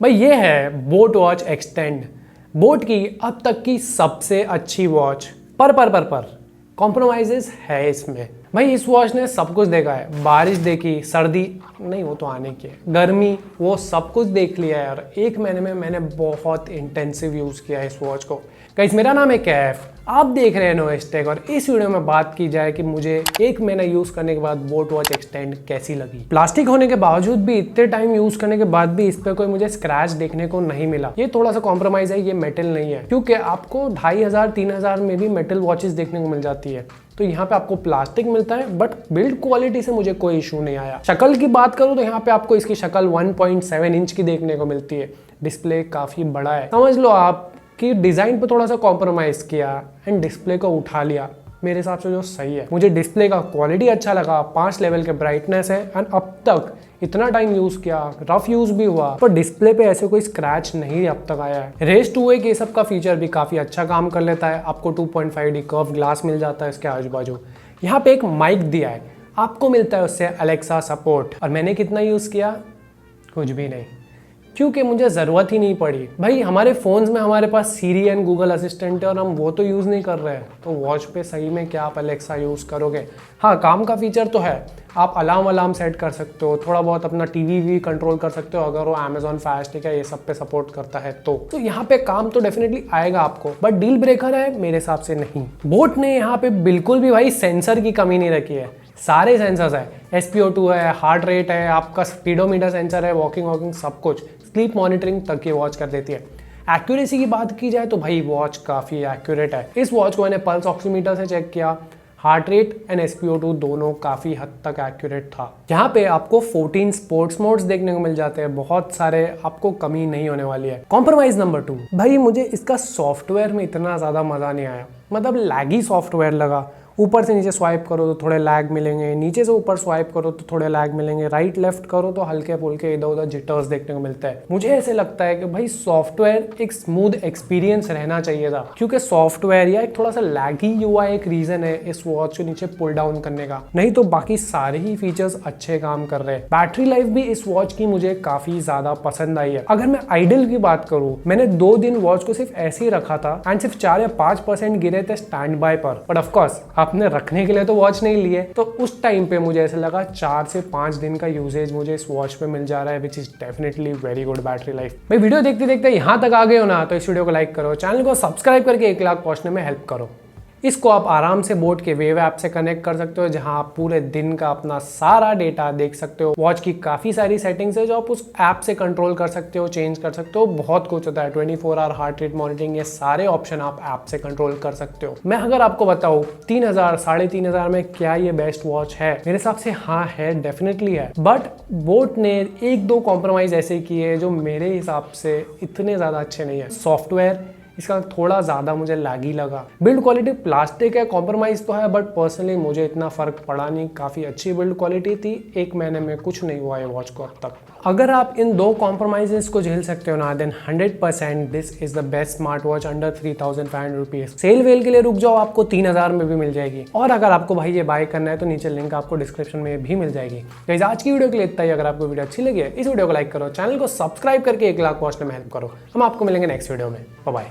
भाई ये है बोट वॉच एक्सटेंड, बोट की अब तक की सबसे अच्छी वॉच। पर कॉम्प्रोमाइजेस है इसमें। भाई इस वॉच ने सब कुछ देखा है, बारिश देखी, सर्दी नहीं वो तो आने की है, गर्मी, वो सब कुछ देख लिया है यार। एक महीने में मैंने बहुत इंटेंसिव यूज़ किया है इस वॉच को। गाइस मेरा नाम है कैफ, आप देख रहे हैं नो टेक, और इस वीडियो में बात की जाए कि मुझे एक महीना यूज़ करने के बाद बोट वॉच एक्सटेंड कैसी लगी। प्लास्टिक होने के बावजूद भी, इतने टाइम यूज़ करने के बाद भी इस पर कोई मुझे स्क्रैच देखने को नहीं मिला। ये थोड़ा सा कॉम्प्रोमाइज़ है, ये मेटल नहीं है, क्योंकि आपको 2500-3000 में भी मेटल वॉचेस देखने को मिल जाती है। तो यहाँ पे आपको प्लास्टिक मिलता है, बट बिल्ड क्वालिटी से मुझे कोई इशू नहीं आया। शक्ल की बात करूँ तो यहाँ पे आपको इसकी शक्ल 1.7 इंच की देखने को मिलती है। डिस्प्ले काफ़ी बड़ा है, समझ लो आप कि डिज़ाइन पे थोड़ा सा कॉम्प्रोमाइज़ किया एंड डिस्प्ले को उठा लिया, मेरे हिसाब से जो सही है। मुझे डिस्प्ले का क्वालिटी अच्छा लगा, 5 लेवल के ब्राइटनेस है, एंड अब तक इतना टाइम यूज़ किया, रफ यूज़ भी हुआ, पर डिस्प्ले पे ऐसे कोई स्क्रैच नहीं अब तक आया है। रेस 2A के सब का फीचर भी काफ़ी अच्छा काम कर लेता है। आपको 2.5D कर्व ग्लास मिल जाता है इसके आजू बाजू। यहाँ पे एक माइक दिया है, आपको मिलता है उससे अलेक्सा सपोर्ट। और मैंने कितना यूज़ किया? कुछ भी नहीं, क्योंकि मुझे ज़रूरत ही नहीं पड़ी। भाई हमारे फ़ोन्स में हमारे पास सीरी एंड गूगल असिस्टेंट है और हम वो तो यूज़ नहीं कर रहे हैं, तो वॉच पे सही में क्या आप अलेक्सा यूज़ करोगे? हाँ, काम का फीचर तो है, आप अलार्म सेट कर सकते हो, थोड़ा बहुत अपना टीवी भी कंट्रोल कर सकते हो अगर वो अमेजॉन फायर स्टिक है ये सब पे सपोर्ट करता है तो यहाँ पे काम तो डेफिनेटली आएगा आपको, बट डील ब्रेकर है मेरे हिसाब से नहीं। बोट ने यहाँ पे बिल्कुल भी भाई सेंसर की कमी नहीं रखी है। सारे सेंसर्स है, SpO2 है, हार्ट रेट है, आपका स्पीडोमीटर सेंसर है, वॉकिंग सब कुछ, स्लीप मॉनिटरिंग तक की वॉच कर देती है। एक्यूरेसी की बात की जाए तो भाई वॉच काफ़ी एक्यूरेट है। इस वॉच को मैंने पल्स ऑक्सीमीटर से चेक किया, हार्ट रेट एंड SpO2 दोनों काफ़ी हद तक एक्यूरेट था। यहाँ पे आपको 14 स्पोर्ट्स मोड्स देखने को मिल जाते हैं, बहुत सारे, आपको कमी नहीं होने वाली है। कॉम्प्रोमाइज़ नंबर 2, भाई मुझे इसका सॉफ्टवेयर में इतना ज़्यादा मज़ा नहीं आया, मतलब लैगी सॉफ्टवेयर लगा। ऊपर से नीचे स्वाइप करो तो थोड़े लैग मिलेंगे, नीचे से ऊपर स्वाइप करो तो थोड़े लैग मिलेंगे, राइट लेफ्ट करो तो हल्के फुल्के इधर उधर जिटर्स देखने को मिलता है। मुझे ऐसे लगता है कि भाई सॉफ्टवेयर एक स्मूथ एक्सपीरियंस रहना चाहिए था, क्योंकि सॉफ्टवेयर या एक थोड़ा सा लैगी UI एक रीजन है इस वॉच को नीचे पुल डाउन करने का, नहीं तो बाकी सारे ही फीचर्स अच्छे काम कर रहे हैं। बैटरी लाइफ भी इस वॉच की मुझे काफी ज्यादा पसंद आई है। अगर मैं आइडल की बात करूँ, मैंने 2 दिन वॉच को सिर्फ ऐसे ही रखा था एंड सिर्फ 4 या 5% गिरे थे स्टैंड बाय पर, बट ऑफकोर्स आपने रखने के लिए तो वॉच नहीं लिए, तो उस टाइम पे मुझे ऐसा लगा 4 से 5 दिन का यूसेज मुझे इस वॉच पे मिल जा रहा है, which is definitely very good battery life. भाई वीडियो देखते देखते यहाँ तक आ गए हो ना, तो इस वीडियो को लाइक करो, चैनल को सब्सक्राइब करके 1 लाख पहुंचने में हेल्प करो। इसको आप आराम से बोट के वेव ऐप से कनेक्ट कर सकते हो, जहां आप पूरे दिन का अपना सारा डेटा देख सकते हो। वॉच की काफ़ी सारी सेटिंग्स है जो आप उस ऐप से कंट्रोल कर सकते हो, चेंज कर सकते हो, बहुत कुछ होता है। 24 आवर हार्ट रेट मॉनिटरिंग, ये सारे ऑप्शन आप ऐप से कंट्रोल कर सकते हो। मैं अगर आपको बताऊँ 3000 3500 में क्या ये बेस्ट वॉच है, मेरे हिसाब से हाँ है, डेफिनेटली है, बट बोट ने 1-2 कॉम्प्रोमाइज ऐसे किए जो मेरे हिसाब से इतने ज़्यादा अच्छे नहीं है। सॉफ्टवेयर इसका थोड़ा ज़्यादा मुझे लैगी लगा, बिल्ड क्वालिटी प्लास्टिक है, कॉम्प्रोमाइज़ तो है, बट पर्सनली मुझे इतना फ़र्क पड़ा नहीं, काफ़ी अच्छी बिल्ड क्वालिटी थी। 1 महीने में कुछ नहीं हुआ है वॉच को अब तक। अगर आप इन 2 कॉम्प्रोमाइजेस को झेल सकते हो ना, then 100% this is the best smart watch under 3500 rupees. Sale वेल के लिए रुक जाओ, आपको 3000 में भी मिल जाएगी। और अगर आपको भाई ये बाय करना है तो नीचे लिंक आपको डिस्क्रिप्शन में भी मिल जाएगी। गाइस आज की वीडियो के लिए इतना ही। अगर आपको वीडियो अच्छी लगी है, इस वीडियो को लाइक करो, चैनल को सब्सक्राइब करके 1 लाख पहुंचने में हेल्प करो। हम आपको मिलेंगे नेक्स्ट वीडियो में। Bye bye.